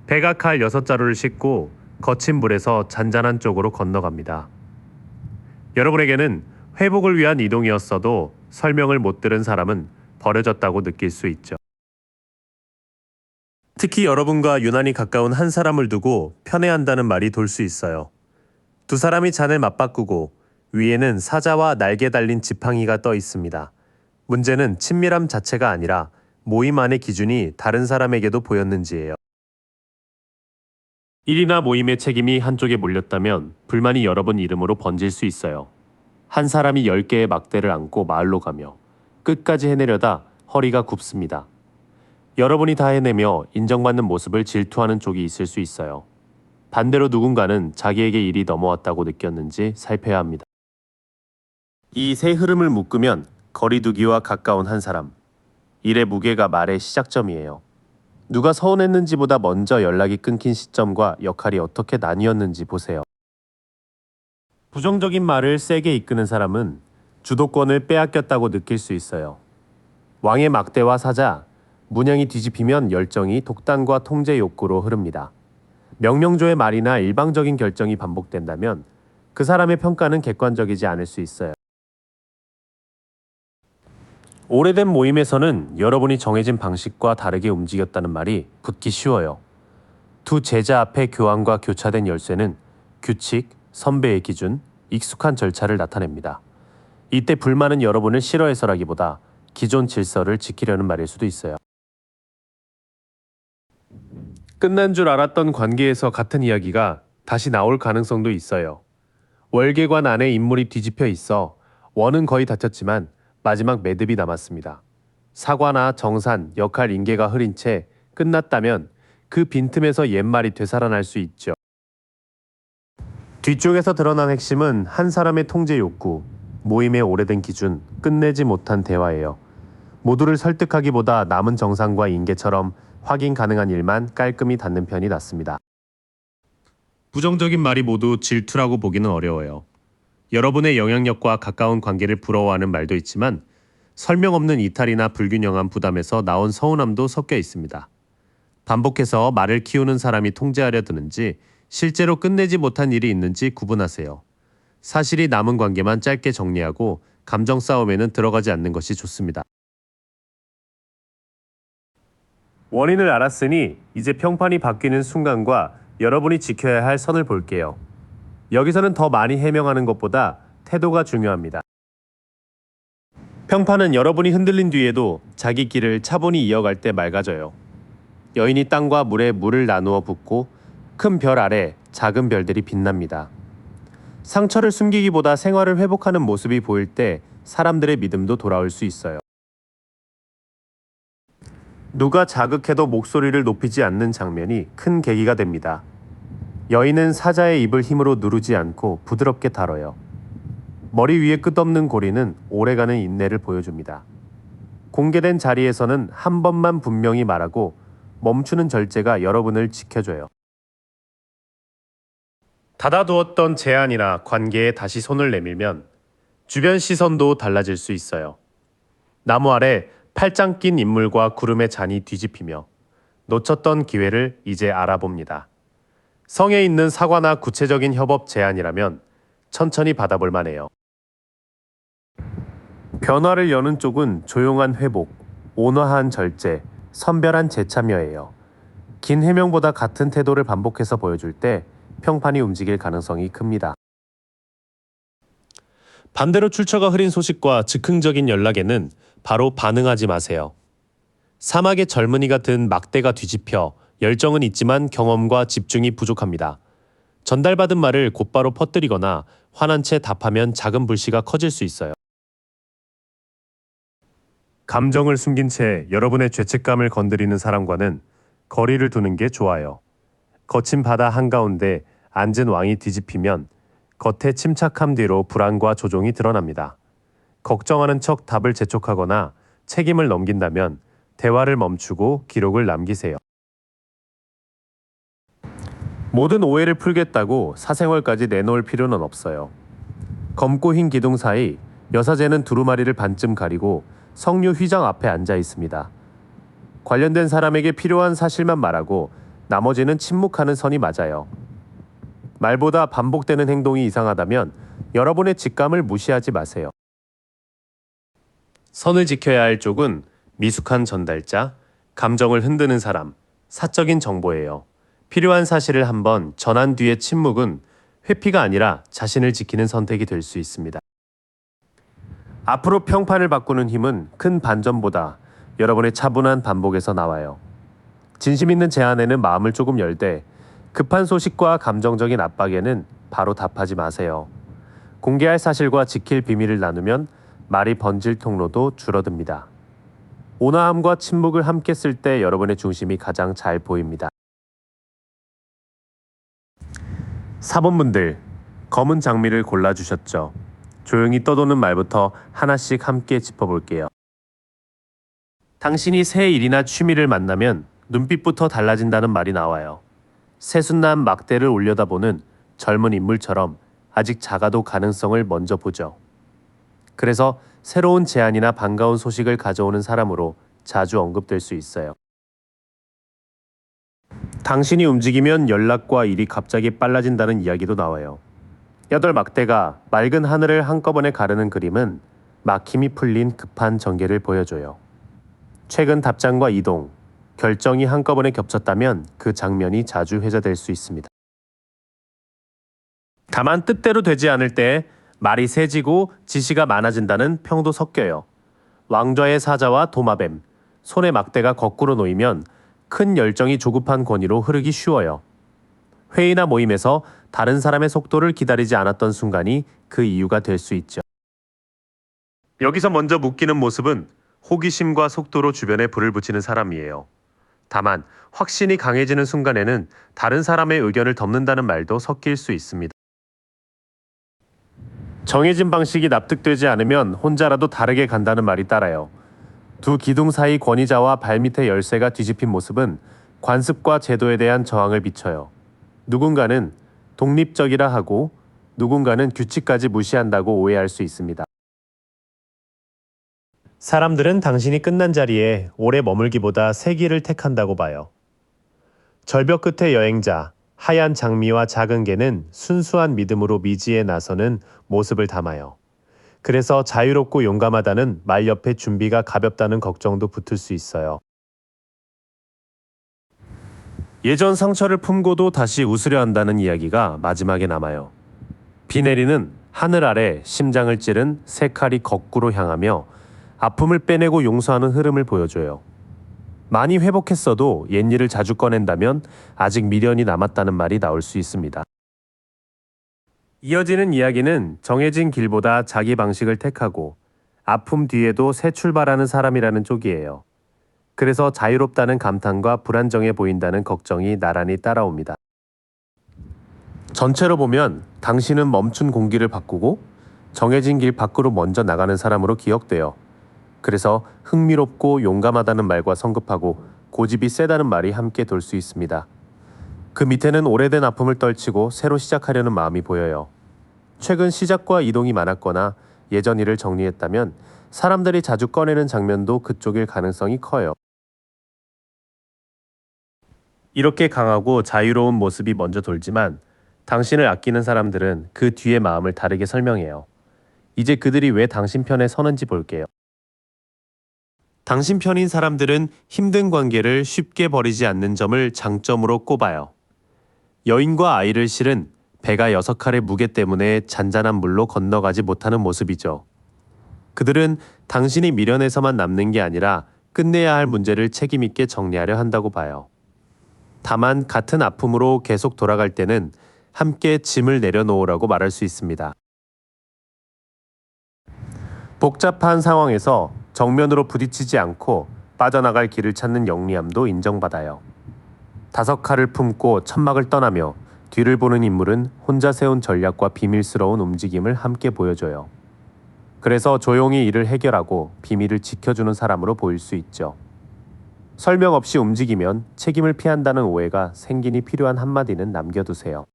배가 칼 6자루를 싣고 거친 물에서 잔잔한 쪽으로 건너갑니다. 여러분에게는 회복을 위한 이동이었어도 설명을 못 들은 사람은 버려졌다고 느낄 수 있죠. 특히 여러분과 유난히 가까운 한 사람을 두고 편애한다는 말이 돌 수 있어요. 두 사람이 잔을 맞바꾸고 위에는 사자와 날개 달린 지팡이가 떠 있습니다. 문제는 친밀함 자체가 아니라 모임 안의 기준이 다른 사람에게도 보였는지예요. 일이나 모임의 책임이 한쪽에 몰렸다면 불만이 여러분 이름으로 번질 수 있어요. 한 사람이 10개의 막대를 안고 마을로 가며 끝까지 해내려다 허리가 굽습니다. 여러분이 다 해내며 인정받는 모습을 질투하는 쪽이 있을 수 있어요. 반대로 누군가는 자기에게 일이 넘어왔다고 느꼈는지 살펴야 합니다. 이 세 흐름을 묶으면 거리두기와 가까운 한 사람. 일의 무게가 말의 시작점이에요. 누가 서운했는지보다 먼저 연락이 끊긴 시점과 역할이 어떻게 나뉘었는지 보세요. 부정적인 말을 세게 이끄는 사람은 주도권을 빼앗겼다고 느낄 수 있어요. 왕의 막대와 사자, 문양이 뒤집히면 열정이 독단과 통제 욕구로 흐릅니다. 명령조의 말이나 일방적인 결정이 반복된다면 그 사람의 평가는 객관적이지 않을 수 있어요. 오래된 모임에서는 여러분이 정해진 방식과 다르게 움직였다는 말이 붙기 쉬워요. 두 제자 앞에 교환과 교차된 열쇠는 규칙, 선배의 기준, 익숙한 절차를 나타냅니다. 이때 불만은 여러분을 싫어해서라기보다 기존 질서를 지키려는 말일 수도 있어요. 끝난 줄 알았던 관계에서 같은 이야기가 다시 나올 가능성도 있어요. 월계관 안에 인물이 뒤집혀 있어 원은 거의 닫혔지만 마지막 매듭이 남았습니다. 사과나 정산, 역할 인계가 흐린 채 끝났다면 그 빈틈에서 옛말이 되살아날 수 있죠. 뒤쪽에서 드러난 핵심은 한 사람의 통제 욕구, 모임의 오래된 기준, 끝내지 못한 대화예요. 모두를 설득하기보다 남은 정상과 인계처럼 확인 가능한 일만 깔끔히 닫는 편이 낫습니다. 부정적인 말이 모두 질투라고 보기는 어려워요. 여러분의 영향력과 가까운 관계를 부러워하는 말도 있지만 설명 없는 이탈이나 불균형한 부담에서 나온 서운함도 섞여 있습니다. 반복해서 말을 키우는 사람이 통제하려 드는지 실제로 끝내지 못한 일이 있는지 구분하세요. 사실이 남은 관계만 짧게 정리하고 감정 싸움에는 들어가지 않는 것이 좋습니다. 원인을 알았으니 이제 평판이 바뀌는 순간과 여러분이 지켜야 할 선을 볼게요. 여기서는 더 많이 해명하는 것보다 태도가 중요합니다. 평판은 여러분이 흔들린 뒤에도 자기 길을 차분히 이어갈 때 맑아져요. 여인이 땅과 물에 물을 나누어 붓고 큰 별 아래 작은 별들이 빛납니다. 상처를 숨기기보다 생활을 회복하는 모습이 보일 때 사람들의 믿음도 돌아올 수 있어요. 누가 자극해도 목소리를 높이지 않는 장면이 큰 계기가 됩니다. 여인은 사자의 입을 힘으로 누르지 않고 부드럽게 다뤄요. 머리 위에 끝없는 고리는 오래가는 인내를 보여줍니다. 공개된 자리에서는 한 번만 분명히 말하고 멈추는 절제가 여러분을 지켜줘요. 닫아두었던 제안이나 관계에 다시 손을 내밀면 주변 시선도 달라질 수 있어요. 나무 아래 팔짱 낀 인물과 구름의 잔이 뒤집히며 놓쳤던 기회를 이제 알아봅니다. 성에 있는 사과나 구체적인 협업 제안이라면 천천히 받아볼 만해요. 변화를 여는 쪽은 조용한 회복, 온화한 절제, 선별한 재참여예요. 긴 해명보다 같은 태도를 반복해서 보여줄 때 평판이 움직일 가능성이 큽니다. 반대로 출처가 흐린 소식과 즉흥적인 연락에는 바로 반응하지 마세요. 사막의 젊은이가 든 막대가 뒤집혀 열정은 있지만 경험과 집중이 부족합니다. 전달받은 말을 곧바로 퍼뜨리거나 화난 채 답하면 작은 불씨가 커질 수 있어요. 감정을 숨긴 채 여러분의 죄책감을 건드리는 사람과는 거리를 두는 게 좋아요. 거친 바다 한가운데 앉은 왕이 뒤집히면 겉의 침착함 뒤로 불안과 조종이 드러납니다. 걱정하는 척 답을 재촉하거나 책임을 넘긴다면 대화를 멈추고 기록을 남기세요. 모든 오해를 풀겠다고 사생활까지 내놓을 필요는 없어요. 검고 흰 기둥 사이 여사제는 두루마리를 반쯤 가리고 석류 휘장 앞에 앉아 있습니다. 관련된 사람에게 필요한 사실만 말하고 나머지는 침묵하는 선이 맞아요. 말보다 반복되는 행동이 이상하다면 여러분의 직감을 무시하지 마세요. 선을 지켜야 할 쪽은 미숙한 전달자, 감정을 흔드는 사람, 사적인 정보예요. 필요한 사실을 한번 전한 뒤의 침묵은 회피가 아니라 자신을 지키는 선택이 될 수 있습니다. 앞으로 평판을 바꾸는 힘은 큰 반전보다 여러분의 차분한 반복에서 나와요. 진심 있는 제안에는 마음을 조금 열되 급한 소식과 감정적인 압박에는 바로 답하지 마세요. 공개할 사실과 지킬 비밀을 나누면 말이 번질 통로도 줄어듭니다. 온화함과 침묵을 함께 쓸 때 여러분의 중심이 가장 잘 보입니다. 사본분들, 검은 장미를 골라주셨죠? 조용히 떠도는 말부터 하나씩 함께 짚어볼게요. 당신이 새 일이나 취미를 만나면 눈빛부터 달라진다는 말이 나와요. 새순난 막대를 올려다보는 젊은 인물처럼 아직 작아도 가능성을 먼저 보죠. 그래서 새로운 제안이나 반가운 소식을 가져오는 사람으로 자주 언급될 수 있어요. 당신이 움직이면 연락과 일이 갑자기 빨라진다는 이야기도 나와요. 8막대가 맑은 하늘을 한꺼번에 가르는 그림은 막힘이 풀린 급한 전개를 보여줘요. 최근 답장과 이동, 결정이 한꺼번에 겹쳤다면 그 장면이 자주 회자될 수 있습니다. 다만 뜻대로 되지 않을 때 말이 세지고 지시가 많아진다는 평도 섞여요. 왕좌의 사자와 도마뱀, 손의 막대가 거꾸로 놓이면 큰 열정이 조급한 권위로 흐르기 쉬워요. 회의나 모임에서 다른 사람의 속도를 기다리지 않았던 순간이 그 이유가 될 수 있죠. 여기서 먼저 묶이는 모습은 호기심과 속도로 주변에 불을 붙이는 사람이에요. 다만 확신이 강해지는 순간에는 다른 사람의 의견을 덮는다는 말도 섞일 수 있습니다. 정해진 방식이 납득되지 않으면 혼자라도 다르게 간다는 말이 따라요. 두 기둥 사이 권위자와 발밑의 열쇠가 뒤집힌 모습은 관습과 제도에 대한 저항을 비춰요. 누군가는 독립적이라 하고 누군가는 규칙까지 무시한다고 오해할 수 있습니다. 사람들은 당신이 끝난 자리에 오래 머물기보다 새 길을 택한다고 봐요. 절벽 끝의 여행자, 하얀 장미와 작은 개는 순수한 믿음으로 미지에 나서는 모습을 담아요. 그래서 자유롭고 용감하다는 말 옆에 준비가 가볍다는 걱정도 붙을 수 있어요. 예전 상처를 품고도 다시 웃으려 한다는 이야기가 마지막에 남아요. 비 내리는 하늘 아래 심장을 찌른 새 칼이 거꾸로 향하며 아픔을 빼내고 용서하는 흐름을 보여줘요. 많이 회복했어도 옛일을 자주 꺼낸다면 아직 미련이 남았다는 말이 나올 수 있습니다. 이어지는 이야기는 정해진 길보다 자기 방식을 택하고 아픔 뒤에도 새 출발하는 사람이라는 쪽이에요. 그래서 자유롭다는 감탄과 불안정해 보인다는 걱정이 나란히 따라옵니다. 전체로 보면 당신은 멈춘 공기를 바꾸고 정해진 길 밖으로 먼저 나가는 사람으로 기억돼요. 그래서 흥미롭고 용감하다는 말과 성급하고 고집이 세다는 말이 함께 돌 수 있습니다. 그 밑에는 오래된 아픔을 떨치고 새로 시작하려는 마음이 보여요. 최근 시작과 이동이 많았거나 예전 일을 정리했다면 사람들이 자주 꺼내는 장면도 그쪽일 가능성이 커요. 이렇게 강하고 자유로운 모습이 먼저 돌지만 당신을 아끼는 사람들은 그 뒤의 마음을 다르게 설명해요. 이제 그들이 왜 당신 편에 서는지 볼게요. 당신 편인 사람들은 힘든 관계를 쉽게 버리지 않는 점을 장점으로 꼽아요. 여인과 아이를 실은 배가 6칼의 무게 때문에 잔잔한 물로 건너가지 못하는 모습이죠. 그들은 당신이 미련해서만 남는 게 아니라 끝내야 할 문제를 책임있게 정리하려 한다고 봐요. 다만 같은 아픔으로 계속 돌아갈 때는 함께 짐을 내려놓으라고 말할 수 있습니다. 복잡한 상황에서 정면으로 부딪히지 않고 빠져나갈 길을 찾는 영리함도 인정받아요. 5칼을 품고 천막을 떠나며 뒤를 보는 인물은 혼자 세운 전략과 비밀스러운 움직임을 함께 보여줘요. 그래서 조용히 일을 해결하고 비밀을 지켜주는 사람으로 보일 수 있죠. 설명 없이 움직이면 책임을 피한다는 오해가 생기니 필요한 한마디는 남겨두세요.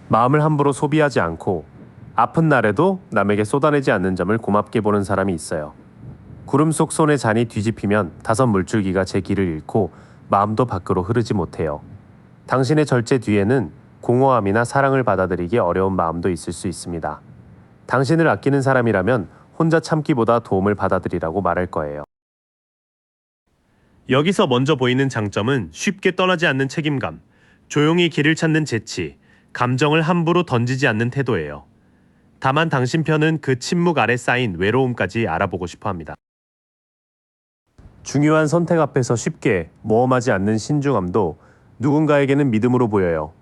마음을 함부로 소비하지 않고 아픈 날에도 남에게 쏟아내지 않는 점을 고맙게 보는 사람이 있어요. 구름 속 손에 잔이 뒤집히면 5물줄기가 제 길을 잃고 마음도 밖으로 흐르지 못해요. 당신의 절제 뒤에는 공허함이나 사랑을 받아들이기 어려운 마음도 있을 수 있습니다. 당신을 아끼는 사람이라면 혼자 참기보다 도움을 받아들이라고 말할 거예요. 여기서 먼저 보이는 장점은 쉽게 떠나지 않는 책임감, 조용히 길을 찾는 재치, 감정을 함부로 던지지 않는 태도예요. 다만 당신 편은 그 침묵 아래 쌓인 외로움까지 알아보고 싶어 합니다. 중요한 선택 앞에서 쉽게 모험하지 않는 신중함도 누군가에게는 믿음으로 보여요.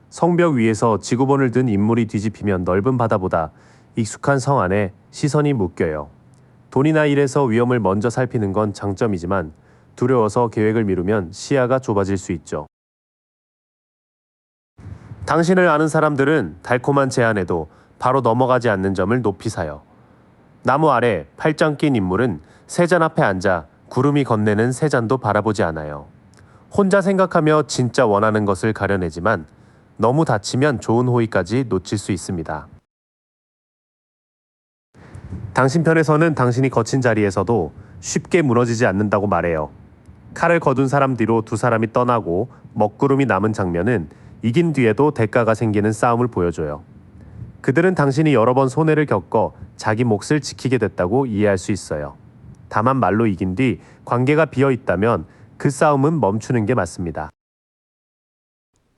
성벽 위에서 지구본을 든 인물이 뒤집히면 넓은 바다보다 익숙한 성 안에 시선이 묶여요. 돈이나 일에서 위험을 먼저 살피는 건 장점이지만 두려워서 계획을 미루면 시야가 좁아질 수 있죠. 당신을 아는 사람들은 달콤한 제안에도 바로 넘어가지 않는 점을 높이 사요. 나무 아래 팔짱 낀 인물은 새잔 앞에 앉아 구름이 건네는 새잔도 바라보지 않아요. 혼자 생각하며 진짜 원하는 것을 가려내지만 너무 다치면 좋은 호의까지 놓칠 수 있습니다. 당신 편에서는 당신이 거친 자리에서도 쉽게 무너지지 않는다고 말해요. 칼을 거둔 사람 뒤로 두 사람이 떠나고 먹구름이 남은 장면은 이긴 뒤에도 대가가 생기는 싸움을 보여줘요. 그들은 당신이 여러 번 손해를 겪어 자기 몫을 지키게 됐다고 이해할 수 있어요. 다만 말로 이긴 뒤 관계가 비어 있다면 그 싸움은 멈추는 게 맞습니다.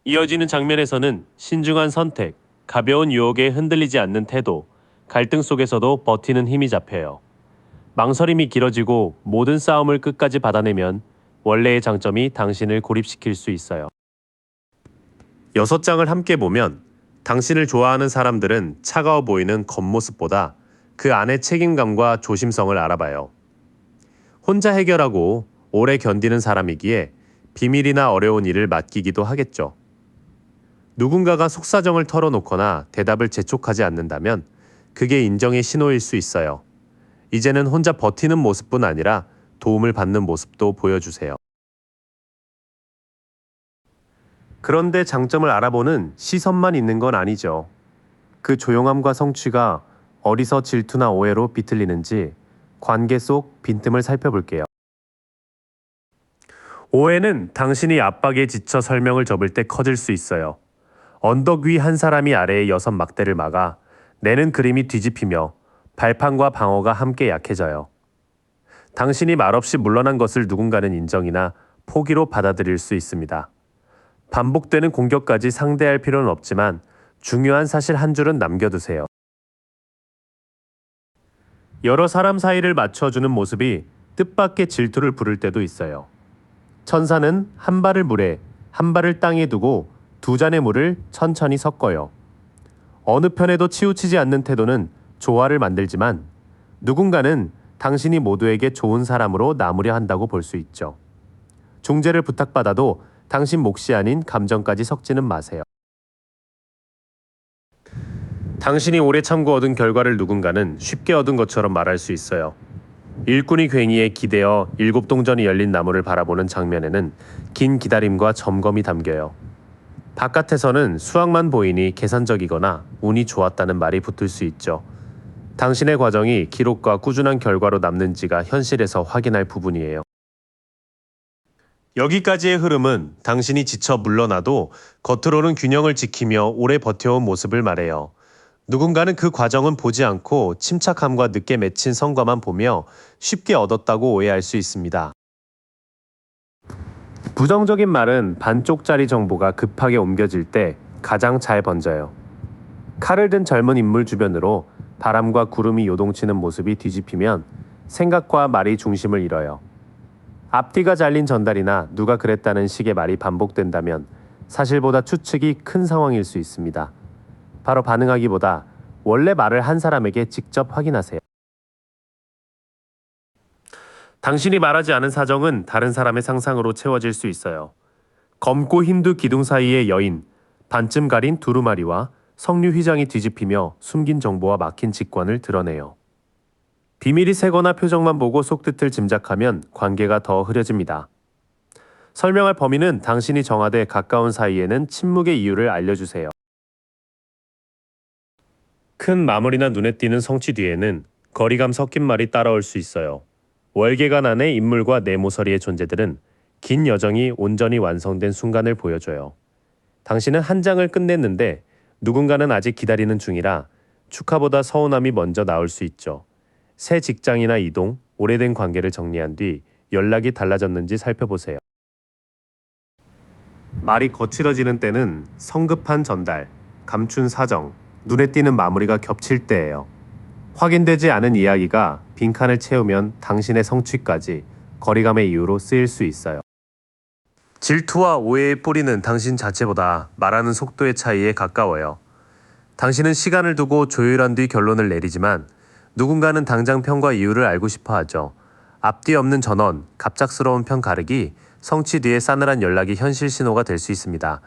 이어지는 장면에서는 신중한 선택, 가벼운 유혹에 흔들리지 않는 태도, 갈등 속에서도 버티는 힘이 잡혀요. 망설임이 길어지고 모든 싸움을 끝까지 받아내면 원래의 장점이 당신을 고립시킬 수 있어요. 6장을 함께 보면 당신을 좋아하는 사람들은 차가워 보이는 겉모습보다 그 안의 책임감과 조심성을 알아봐요. 혼자 해결하고 오래 견디는 사람이기에 비밀이나 어려운 일을 맡기기도 하겠죠. 누군가가 속사정을 털어놓거나 대답을 재촉하지 않는다면 그게 인정의 신호일 수 있어요. 이제는 혼자 버티는 모습뿐 아니라 도움을 받는 모습도 보여주세요. 그런데 장점을 알아보는 시선만 있는 건 아니죠. 그 조용함과 성취가 어디서 질투나 오해로 비틀리는지 관계 속 빈틈을 살펴볼게요. 오해는 당신이 압박에 지쳐 설명을 접을 때 커질 수 있어요. 언덕 위 한 사람이 아래의 6막대를 막아 내는 그림이 뒤집히며 발판과 방어가 함께 약해져요. 당신이 말없이 물러난 것을 누군가는 인정이나 포기로 받아들일 수 있습니다. 반복되는 공격까지 상대할 필요는 없지만 중요한 사실 한 줄은 남겨두세요. 여러 사람 사이를 맞춰주는 모습이 뜻밖의 질투를 부를 때도 있어요. 천사는 한 발을 물에, 한 발을 땅에 두고 두 잔의 물을 천천히 섞어요. 어느 편에도 치우치지 않는 태도는 조화를 만들지만 누군가는 당신이 모두에게 좋은 사람으로 남으려 한다고 볼 수 있죠. 중재를 부탁받아도 당신 몫이 아닌 감정까지 섞지는 마세요. 당신이 오래 참고 얻은 결과를 누군가는 쉽게 얻은 것처럼 말할 수 있어요. 일꾼이 괭이에 기대어 7동전이 열린 나무를 바라보는 장면에는 긴 기다림과 점검이 담겨요. 바깥에서는 수확만 보이니 계산적이거나 운이 좋았다는 말이 붙을 수 있죠. 당신의 과정이 기록과 꾸준한 결과로 남는지가 현실에서 확인할 부분이에요. 여기까지의 흐름은 당신이 지쳐 물러나도 겉으로는 균형을 지키며 오래 버텨온 모습을 말해요. 누군가는 그 과정은 보지 않고 침착함과 늦게 맺힌 성과만 보며 쉽게 얻었다고 오해할 수 있습니다. 부정적인 말은 반쪽짜리 정보가 급하게 옮겨질 때 가장 잘 번져요. 칼을 든 젊은 인물 주변으로 바람과 구름이 요동치는 모습이 뒤집히면 생각과 말이 중심을 잃어요. 앞뒤가 잘린 전달이나 누가 그랬다는 식의 말이 반복된다면 사실보다 추측이 큰 상황일 수 있습니다. 바로 반응하기보다 원래 말을 한 사람에게 직접 확인하세요. 당신이 말하지 않은 사정은 다른 사람의 상상으로 채워질 수 있어요. 검고 흰 두 기둥 사이의 여인, 반쯤 가린 두루마리와 석류 휘장이 뒤집히며 숨긴 정보와 막힌 직관을 드러내요. 비밀이 새거나 표정만 보고 속뜻을 짐작하면 관계가 더 흐려집니다. 설명할 범인은 당신이 정하되 가까운 사이에는 침묵의 이유를 알려주세요. 큰 마물이나 눈에 띄는 성취 뒤에는 거리감 섞인 말이 따라올 수 있어요. 월계관 안의 인물과 네모서리의 존재들은 긴 여정이 온전히 완성된 순간을 보여줘요. 당신은 한 장을 끝냈는데 누군가는 아직 기다리는 중이라 축하보다 서운함이 먼저 나올 수 있죠. 새 직장이나 이동, 오래된 관계를 정리한 뒤 연락이 달라졌는지 살펴보세요. 말이 거칠어지는 때는 성급한 전달, 감춘 사정, 눈에 띄는 마무리가 겹칠 때예요. 확인되지 않은 이야기가 빈칸을 채우면 당신의 성취까지 거리감의 이유로 쓰일 수 있어요. 질투와 오해의 뿌리는 당신 자체보다 말하는 속도의 차이에 가까워요. 당신은 시간을 두고 조율한 뒤 결론을 내리지만 누군가는 당장 편과 이유를 알고 싶어 하죠. 앞뒤 없는 전원, 갑작스러운 편 가르기, 성취 뒤에 싸늘한 연락이 현실 신호가 될 수 있습니다.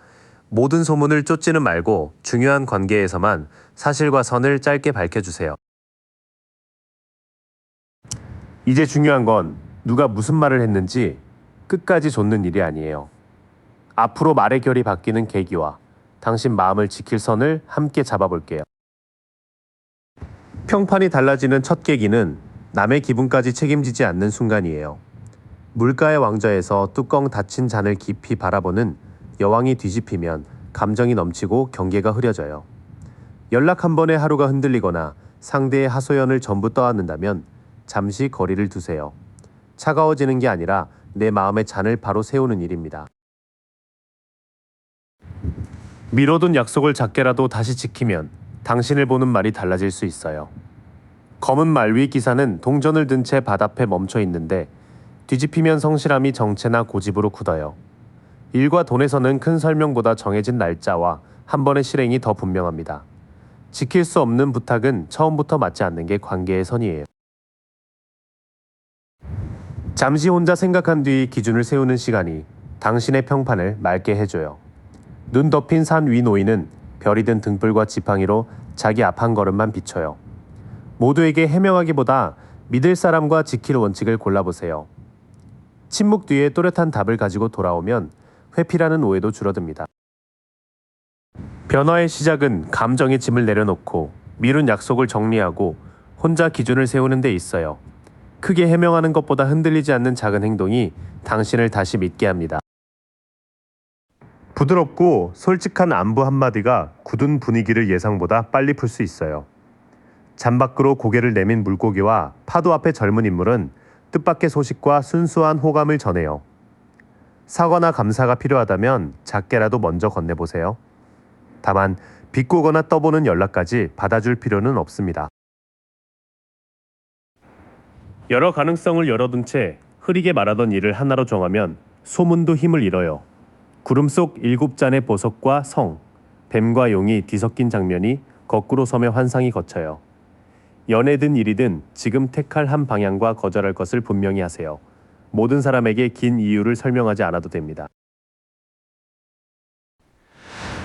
모든 소문을 쫓지는 말고 중요한 관계에서만 사실과 선을 짧게 밝혀주세요. 이제 중요한 건 누가 무슨 말을 했는지 끝까지 좇는 일이 아니에요. 앞으로 말의 결이 바뀌는 계기와 당신 마음을 지킬 선을 함께 잡아볼게요. 평판이 달라지는 첫 계기는 남의 기분까지 책임지지 않는 순간이에요. 물가의 왕좌에서 뚜껑 닫힌 잔을 깊이 바라보는 여왕이 뒤집히면 감정이 넘치고 경계가 흐려져요. 연락 한 번에 하루가 흔들리거나 상대의 하소연을 전부 떠안는다면 잠시 거리를 두세요. 차가워지는 게 아니라 내 마음의 잔을 바로 세우는 일입니다. 미뤄둔 약속을 작게라도 다시 지키면 당신을 보는 말이 달라질 수 있어요. 검은 말 위 기사는 동전을 든 채 밭 앞에 멈춰 있는데 뒤집히면 성실함이 정체나 고집으로 굳어요. 일과 돈에서는 큰 설명보다 정해진 날짜와 한 번의 실행이 더 분명합니다. 지킬 수 없는 부탁은 처음부터 맞지 않는 게 관계의 선이에요. 잠시 혼자 생각한 뒤 기준을 세우는 시간이 당신의 평판을 맑게 해줘요. 눈 덮인 산 위 노인은 별이 든 등불과 지팡이로 자기 앞 한 걸음만 비춰요. 모두에게 해명하기보다 믿을 사람과 지킬 원칙을 골라보세요. 침묵 뒤에 또렷한 답을 가지고 돌아오면 회피라는 오해도 줄어듭니다. 변화의 시작은 감정의 짐을 내려놓고 미룬 약속을 정리하고 혼자 기준을 세우는 데 있어요. 크게 해명하는 것보다 흔들리지 않는 작은 행동이 당신을 다시 믿게 합니다. 부드럽고 솔직한 안부 한마디가 굳은 분위기를 예상보다 빨리 풀 수 있어요. 잔밖으로 고개를 내민 물고기와 파도 앞의 젊은 인물은 뜻밖의 소식과 순수한 호감을 전해요. 사과나 감사가 필요하다면 작게라도 먼저 건네보세요. 다만 비꼬거나 떠보는 연락까지 받아줄 필요는 없습니다. 여러 가능성을 열어둔 채 흐리게 말하던 일을 하나로 정하면 소문도 힘을 잃어요. 구름 속 7잔의 보석과 성, 뱀과 용이 뒤섞인 장면이 거꾸로 서며 환상이 거쳐요. 연애든 일이든 지금 택할 한 방향과 거절할 것을 분명히 하세요. 모든 사람에게 긴 이유를 설명하지 않아도 됩니다.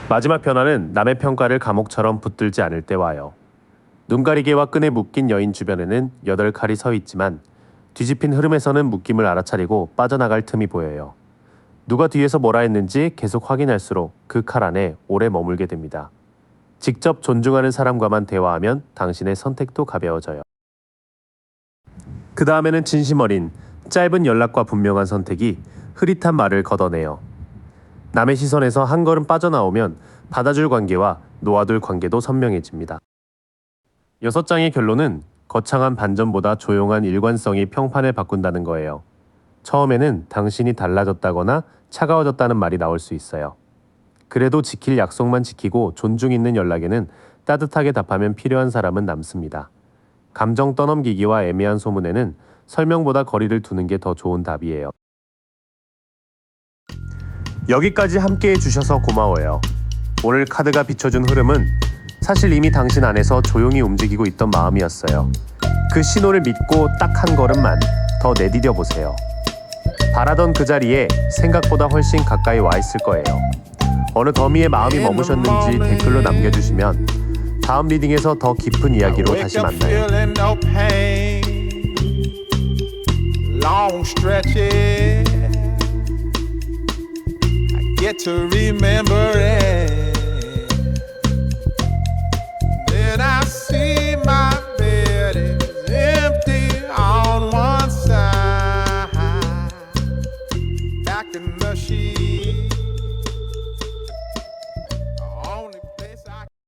마지막 변화는 남의 평가를 감옥처럼 붙들지 않을 때 와요. 눈가리개와 끈에 묶인 여인 주변에는 8칼이 서 있지만 뒤집힌 흐름에서는 묶임을 알아차리고 빠져나갈 틈이 보여요. 누가 뒤에서 뭐라 했는지 계속 확인할수록 그 칼 안에 오래 머물게 됩니다. 직접 존중하는 사람과만 대화하면 당신의 선택도 가벼워져요. 그 다음에는 진심 어린 짧은 연락과 분명한 선택이 흐릿한 말을 걷어내요. 남의 시선에서 한 걸음 빠져나오면 받아줄 관계와 놓아둘 관계도 선명해집니다. 6장의 결론은 거창한 반전보다 조용한 일관성이 평판을 바꾼다는 거예요. 처음에는 당신이 달라졌다거나 차가워졌다는 말이 나올 수 있어요. 그래도 지킬 약속만 지키고 존중 있는 연락에는 따뜻하게 답하면 필요한 사람은 남습니다. 감정 떠넘기기와 애매한 소문에는 설명보다 거리를 두는 게 더 좋은 답이에요. 여기까지 함께 해주셔서 고마워요. 오늘 카드가 비춰준 흐름은 사실 이미 당신 안에서 조용히 움직이고 있던 마음이었어요. 그 신호를 믿고 딱 한 걸음만 더 내디뎌 보세요. 바라던 그 자리에 생각보다 훨씬 가까이 와 있을 거예요. 어느 더미의 마음이 머무셨는지 댓글로 남겨주시면 다음 리딩에서 더 깊은 이야기로 다시 만나요. Long stretches, I get to remember